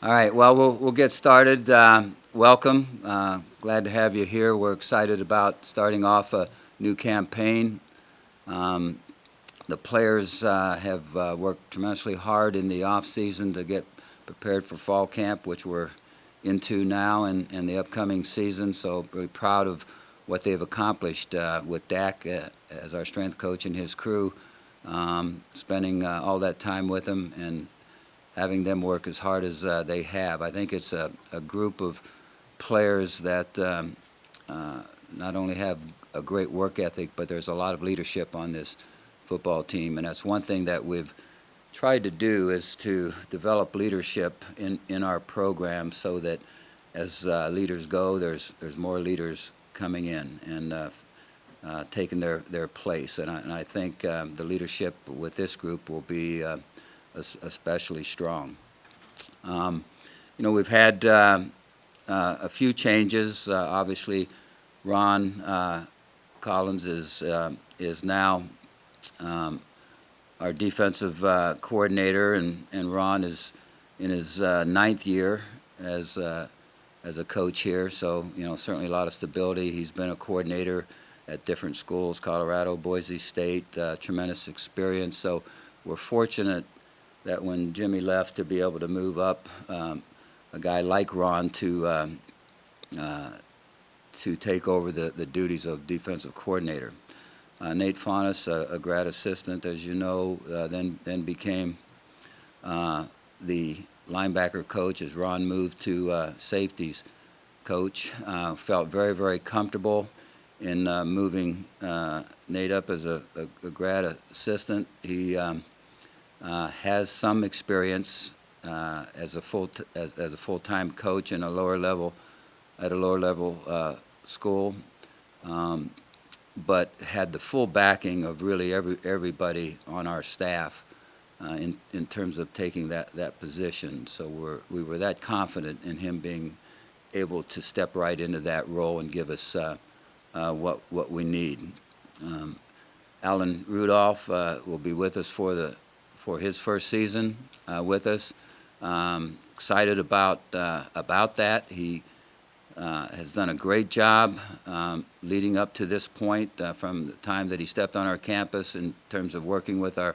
All right, well, we'll get started. Welcome. Glad to have you here. We're excited about starting off a new campaign. Um, the players have worked tremendously hard in the off season to get prepared for fall camp, which we're into now, and the upcoming season. So really proud of what they've accomplished with Dak as our strength coach and his crew, spending all that time with him and having them work as hard as they have. I think it's a group of players that not only have a great work ethic, but there's a lot of leadership on this football team, and that's one thing that we've tried to do is to develop leadership in our program so that as leaders go, there's more leaders coming in and taking their place. And I think the leadership with this group will be especially strong. We've had a few changes. Obviously, Ron Collins is now our defensive coordinator, and Ron is in his ninth year as a coach here. So certainly a lot of stability. He's been a coordinator at different schools, Colorado, Boise State, tremendous experience. So we're fortunate that when Jimmy left to be able to move up a guy like Ron to take over the duties of defensive coordinator. Nate Faunus, a grad assistant, as you know, then became the linebacker coach as Ron moved to safeties coach. Felt very, very comfortable in moving Nate up as a grad assistant. He has some experience as a full-time coach in a lower level school, but had the full backing of really everybody on our staff in terms of taking that position. So we were that confident in him being able to step right into that role and give us what we need. Alan Rudolph will be with us for his first season with us. Excited about that. He has done a great job leading up to this point from the time that he stepped on our campus in terms of working with our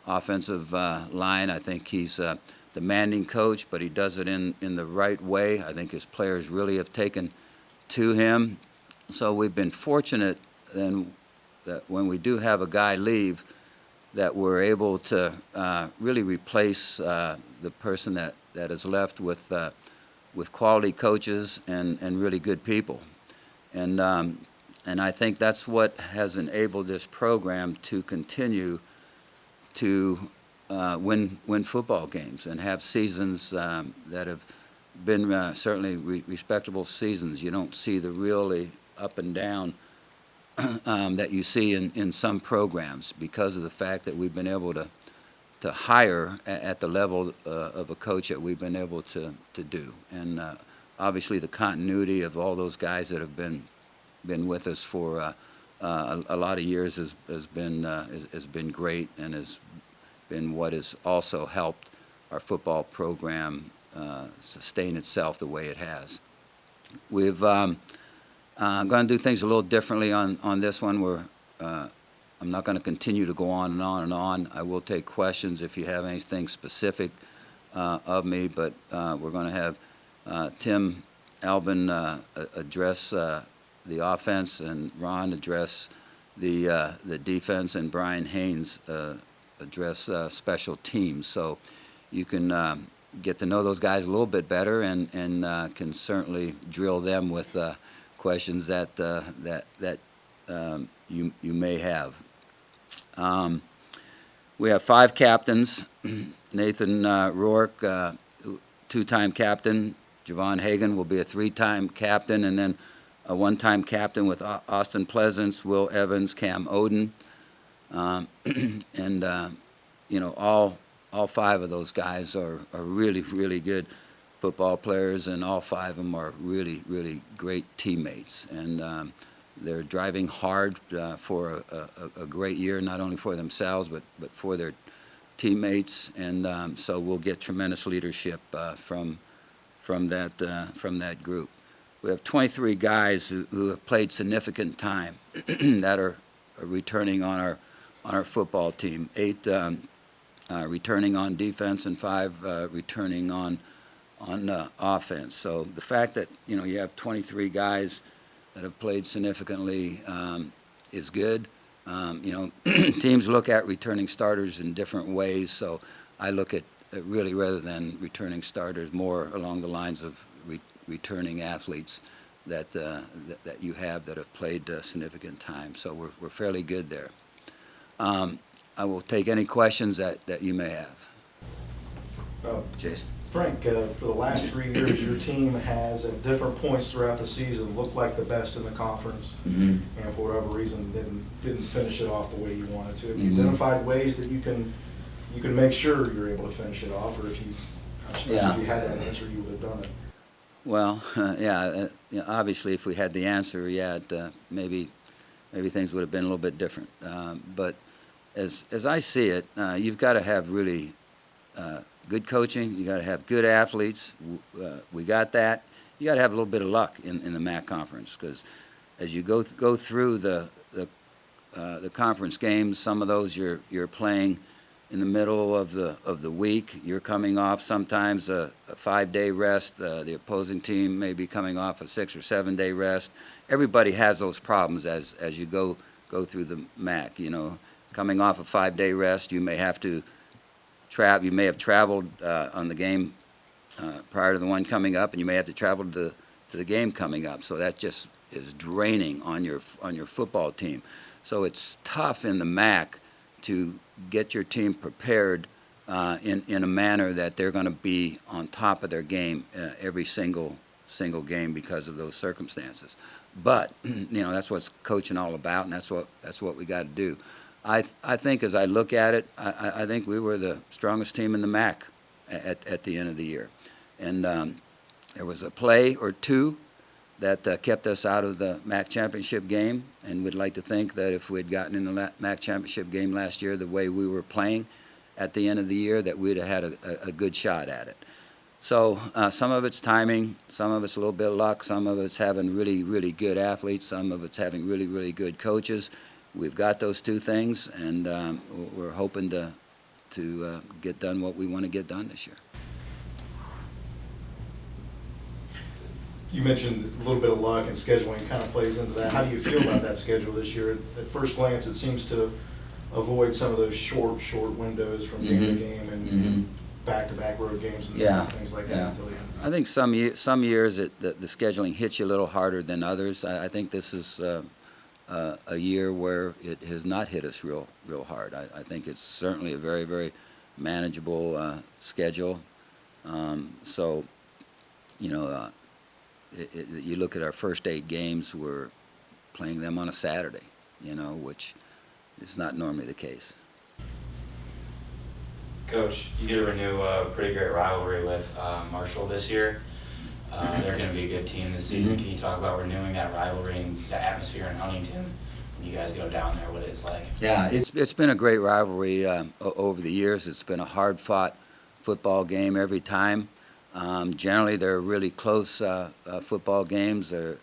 offensive line. I think he's a demanding coach, but he does it in the right way. I think his players really have taken to him. So we've been fortunate then that when we do have a guy leave, that we're able to really replace the person that is left with quality coaches and really good people. And I think that's what has enabled this program to continue to win football games and have seasons that have been certainly respectable seasons. You don't see the really up and down that you see in some programs because of the fact that we've been able to hire at the level of a coach that we've been able to do. And obviously the continuity of all those guys that have been with us for a lot of years has been great and has been what has also helped our football program sustain itself the way it has. We've going to do things a little differently on this one. I'm not going to continue to go on and on and on. I will take questions if you have anything specific of me, but we're going to have Tim Albin address the offense, and Ron address the defense, and Brian Haynes address special teams. So you can get to know those guys a little bit better, and can certainly drill them with questions that you may have. We have 5 captains. Nathan Rourke, two-time captain. Javon Hagan will be a 3-time captain, and then a 1-time captain with Austin Pleasance, Will Evans, Cam Oden. And all 5 of those guys are really, really good football players, and all 5 of them are really, really great teammates. And they're driving hard for a great year, not only for themselves but for their teammates, and so we'll get tremendous leadership from that group. We have 23 guys who have played significant time that are returning on our football team. 8 returning on defense and 5 returning on offense. So the fact that you have 23 guys that have played significantly is good. Teams look at returning starters in different ways, so I look at really, rather than returning starters, more along the lines of returning athletes that you have that have played significant time. So we're fairly good there. I will take any questions that you may have. Jason. Frank, for the last 3 years, your team has, at different points throughout the season, looked like the best in the conference, and for whatever reason, didn't finish it off the way you wanted to. Have you identified ways that you can make sure you're able to finish it off, or if you had that answer, you would have done it? Well, obviously, if we had the answer, maybe things would have been a little bit different. But as I see it, you've got to have really good coaching. You got to have good athletes. We got that. You got to have a little bit of luck in the MAC conference, because as you go through the conference games, some of those you're playing in the middle of the week. You're coming off sometimes a 5-day rest. The opposing team may be coming off a 6 or 7-day rest. Everybody has those problems as you go through the MAC. Coming off a 5-day rest, you may have to travel. You may have traveled on the game prior to the one coming up, and you may have to travel to the game coming up. So that just is draining on your football team. So it's tough in the MAC to get your team prepared in a manner that they're going to be on top of their game every single game because of those circumstances. But that's what coaching all about, and that's what we got to do. I think as I look at it, I think we were the strongest team in the MAC at the end of the year, and there was a play or two that kept us out of the MAC championship game, and we'd like to think that if we'd gotten in the MAC championship game last year the way we were playing at the end of the year, that we'd have had a good shot at it. So some of it's timing, some of it's a little bit of luck, some of it's having really, really good athletes, some of it's having really, really good coaches. We've got those two things, and we're hoping to get done what we want to get done this year. You mentioned a little bit of luck, and scheduling kind of plays into that. How do you feel about that schedule this year? At first glance, it seems to avoid some of those short windows from game to game and back-to-back road games and things like that until the end. I think some years the scheduling hits you a little harder than others. I think this is a year where it has not hit us real hard. I think it's certainly a very, very manageable schedule. So, you look at our first 8 games, we're playing them on a Saturday, which is not normally the case. Coach, you get to renew a pretty great rivalry with Marshall this year. They're going to be a good team this season. Can you talk about renewing that rivalry and the atmosphere in Huntington when you guys go down there, what it's like? Yeah, it's been a great rivalry over the years. It's been a hard-fought football game every time. Generally, they're really close football games. They're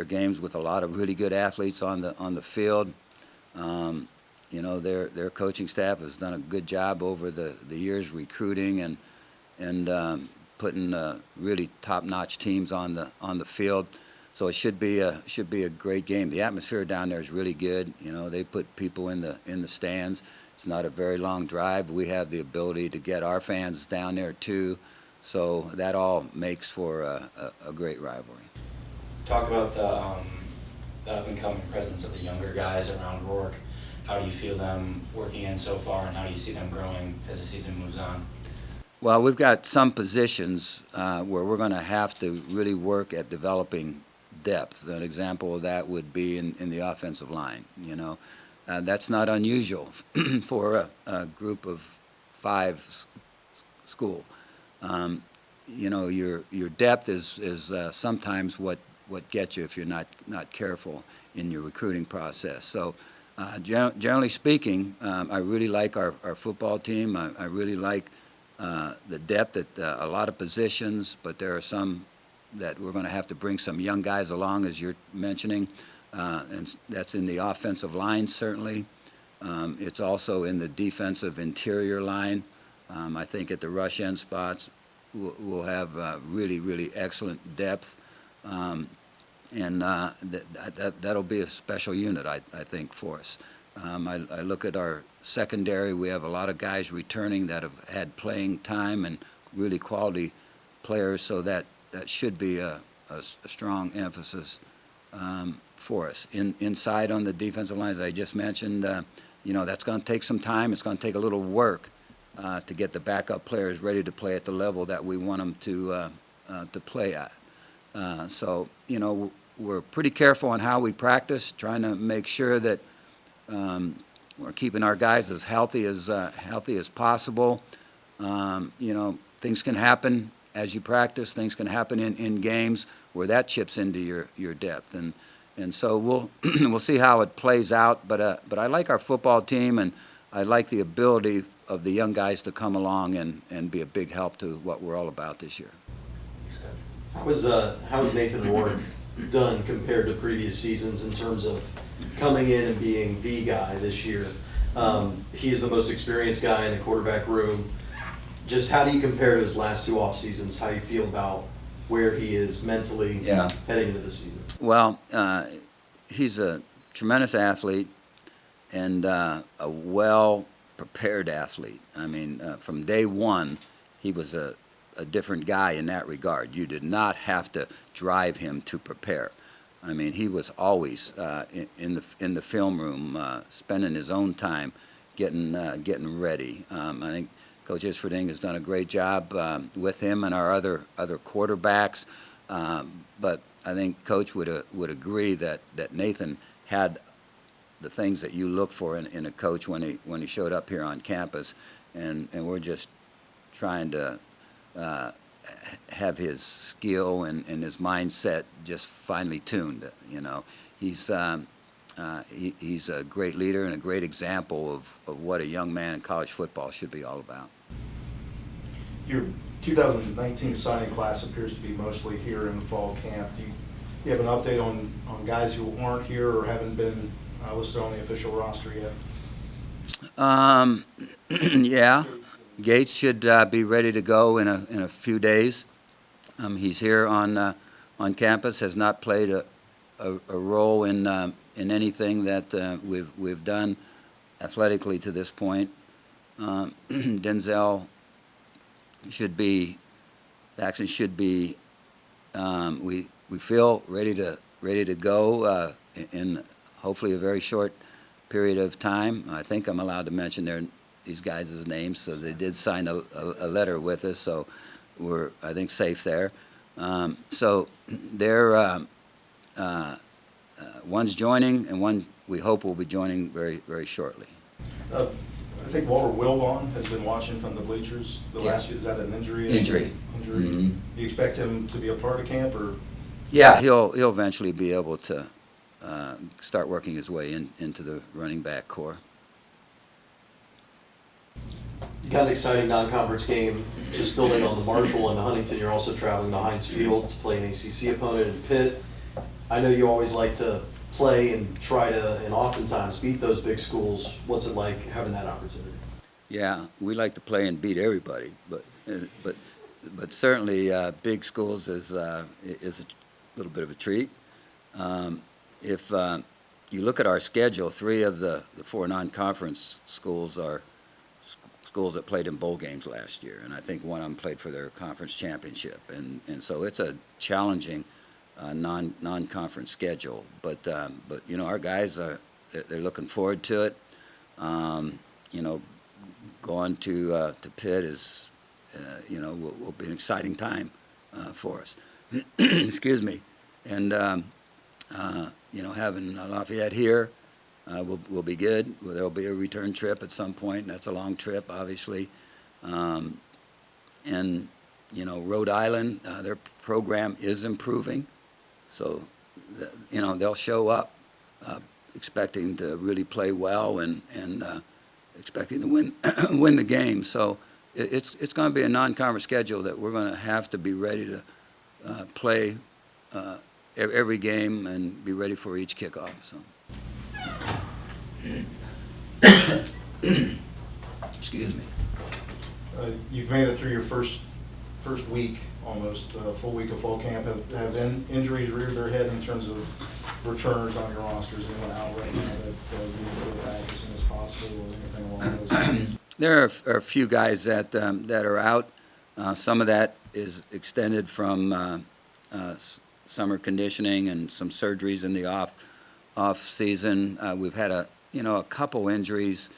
games with a lot of really good athletes on the field. Their coaching staff has done a good job over the years recruiting and putting really top-notch teams on the field. So it should be a great game. The atmosphere down there is really good. They put people in the stands. It's not a very long drive. We have the ability to get our fans down there too. So that all makes for a great rivalry. Talk about the up-and-coming presence of the younger guys around Rourke. How do you feel them working in so far, and how do you see them growing as the season moves on? Well, we've got some positions where we're going to have to really work at developing depth. An example of that would be in the offensive line. That's not unusual for a group of 5 school. Your depth is sometimes what gets you if you're not careful in your recruiting process. So Generally speaking, I really like our football team. I really like the depth at a lot of positions, but there are some that we're going to have to bring some young guys along, as you're mentioning, and that's in the offensive line, certainly. It's also in the defensive interior line. I think at the rush end spots, we'll have really, really excellent depth. And that'll be a special unit, I think, for us. I look at our secondary. We have a lot of guys returning that have had playing time and really quality players, so that should be a strong emphasis for us. Inside on the defensive lines, I just mentioned, that's going to take some time. It's going to take a little work to get the backup players ready to play at the level that we want them to play at. So, we're pretty careful on how we practice, trying to make sure that we're keeping our guys as healthy as possible. Things can happen as you practice. Things can happen in games where that chips into your depth, and so we'll see how it plays out. But I like our football team, and I like the ability of the young guys to come along and be a big help to what we're all about this year. How is Nathan Rourke done compared to previous seasons in terms of coming in and being the guy this year? He's the most experienced guy in the quarterback room. Just how do you compare to his last two off seasons? How you feel about where he is mentally heading into the season? Well, he's a tremendous athlete and a well-prepared athlete. I mean, from day one, he was a different guy in that regard. You did not have to drive him to prepare. I mean, he was always in the film room, spending his own time getting ready. I think Coach Isfording has done a great job with him and our other quarterbacks. But I think Coach would agree that Nathan had the things that you look for in a coach when he showed up here on campus, and we're just trying to have his skill and his mindset just finely tuned. He's a great leader and a great example of what a young man in college football should be all about. Your 2019 signing class appears to be mostly here in fall camp. Do you have an update on guys who aren't here or haven't been listed on the official roster yet? Yeah. Gates should be ready to go in a few days. He's here on campus. Has not played a role in anything that we've done athletically to this point. Denzel should be we feel ready to go in hopefully a very short period of time. I think I'm allowed to mention these guys' names, so they did sign a letter with us, so we're, I think, safe there. So they're one's joining, and one we hope will be joining very, very shortly. I think Walter Wilbon has been watching from the bleachers the last year. Is that an injury? Injury. Mm-hmm. Do you expect him to be a part of camp, or? Yeah, he'll eventually be able to start working his way into the running back corps. You got an exciting non-conference game. Just building on the Marshall and Huntington, you're also traveling to Heinz Field to play an ACC opponent in Pitt. I know you always like to play and try to, and oftentimes beat those big schools. What's it like having that opportunity? Yeah, we like to play and beat everybody, but certainly big schools is a little bit of a treat. If you look at our schedule, 3 of the 4 non-conference schools are schools that played in bowl games last year, and I think one of them played for their conference championship, and so it's a challenging non-conference schedule. But our guys they're looking forward to it. Going to Pitt is will be an exciting time for us. Excuse me, and having Lafayette here will be good. There'll be a return trip at some point, and that's a long trip, obviously. And Rhode Island, their program is improving, so they'll show up expecting to really play well and expecting to win win the game. So it's going to be a non-conference schedule that we're going to have to be ready to play every game and be ready for each kickoff. So. Excuse me. You've made it through your first week, almost full week of fall camp. Have injuries reared their head in terms of returners on your rosters? Anyone out right now that you need to go back as soon as possible, or anything along those lines? There are a few guys that are out. Some of that is extended from summer conditioning and some surgeries in the off season. We've had a couple injuries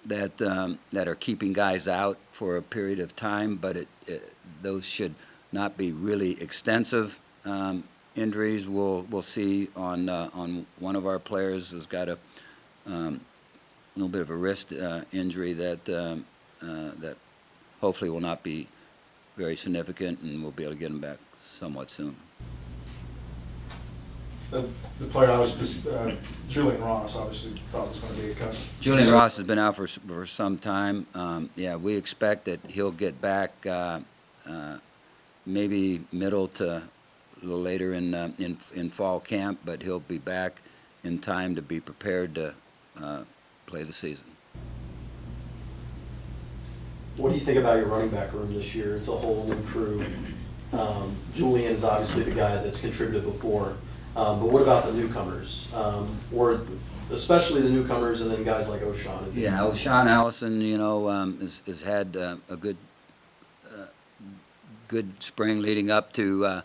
that are keeping guys out for a period of time, but those should not be really extensive injuries. We'll see on one of our players who's got a little bit of a wrist injury that hopefully will not be very significant, and we'll be able to get him back somewhat soon. The player I was Julian Ross, obviously thought was going to be a cut. Julian Ross has been out for some time. Yeah, we expect that he'll get back maybe middle to a little later in fall camp, but he'll be back in time to be prepared to play the season. What do you think about your running back room this year? It's a whole new crew. Julian's obviously the guy that's contributed before. But what about the newcomers, or especially the newcomers, and then guys like O'Shawn? Yeah, O'Shawn Allison, has had a good spring leading up to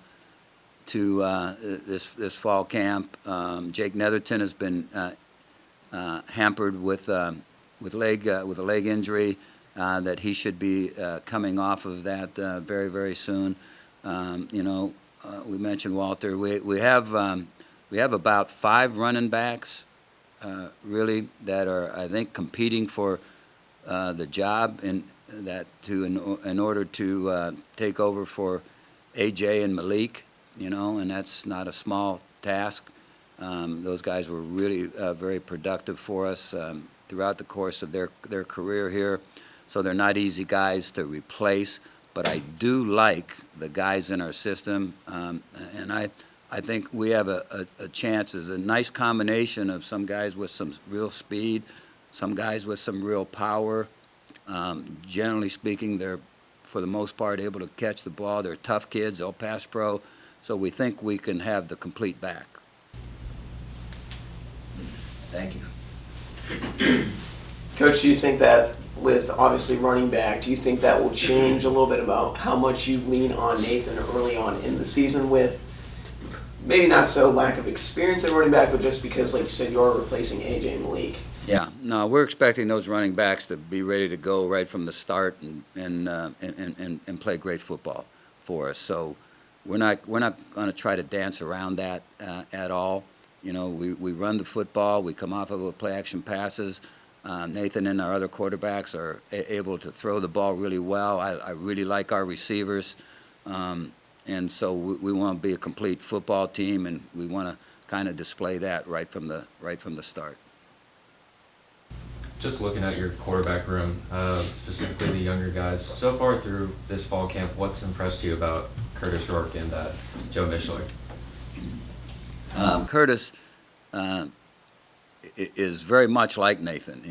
this fall camp. Jake Netherton has been hampered with a leg injury that he should be coming off of that very, very soon. We mentioned Walter. We have about 5 running backs, really, that are, I think, competing for the job in order to take over for AJ and Malik. And that's not a small task. Those guys were really very productive for us throughout the course of their career here. So they're not easy guys to replace. But I do like the guys in our system, and I think we have a chance. It's a nice combination of some guys with some real speed, some guys with some real power. Generally speaking, they're, for the most part, able to catch the ball. They're tough kids. They'll pass pro. So we think we can have the complete back. Thank you. Coach, do you think that with obviously running back, do you think that will change a little bit about how much you lean on Nathan early on in the season, with maybe not so lack of experience at running back, but just because, like you said, you are replacing AJ and Malik? Yeah, no, we're expecting those running backs to be ready to go right from the start and play great football for us. So we're not going to try to dance around that at all. We run the football. We come off of a play action passes. Nathan and our other quarterbacks are able to throw the ball really well. I really like our receivers, and so we want to be a complete football team, and we want to kind of display that right from the start. Just looking at your quarterback room, specifically the younger guys, so far through this fall camp, what's impressed you about Curtis Rourke and Joe Mishler? Curtis is very much like Nathan,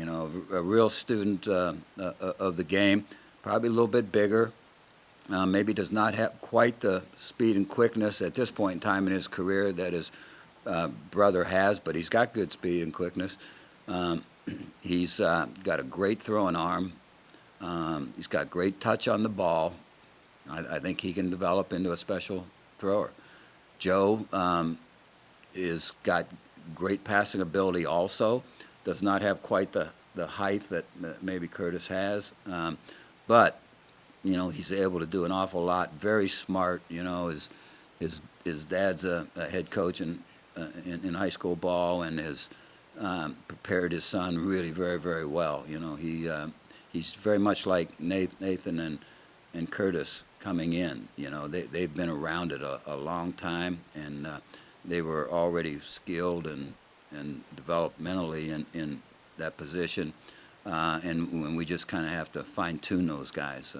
a real student of the game, probably a little bit bigger, maybe does not have quite the speed and quickness at this point in time in his career that his brother has, but he's got good speed and quickness. He's got a great throwing arm. He's got great touch on the ball. I think he can develop into a special thrower. Joe is got great passing ability also. Does not have quite the height that maybe Curtis has. But, he's able to do an awful lot. Very smart. His dad's a head coach in high school ball and has prepared his son really very, very well. He's very much like Nathan and Curtis coming in. They've been around it a long time, and they were already skilled and and developmentally in that position. And when we just kind of have to fine-tune those guys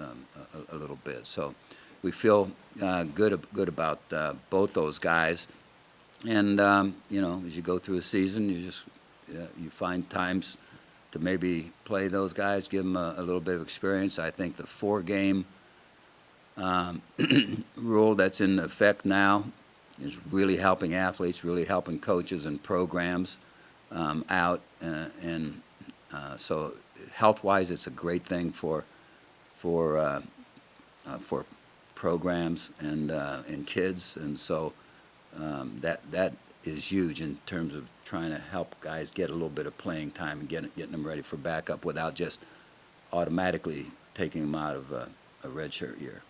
a little bit. So we feel good about both those guys. And, as you go through a season, you find times to maybe play those guys, give them a little bit of experience. I think the 4-game rule that's in effect now is really helping athletes, really helping coaches and programs out. So health-wise, it's a great thing for programs and kids. And so that is huge in terms of trying to help guys get a little bit of playing time and getting them ready for backup without just automatically taking them out of a redshirt year.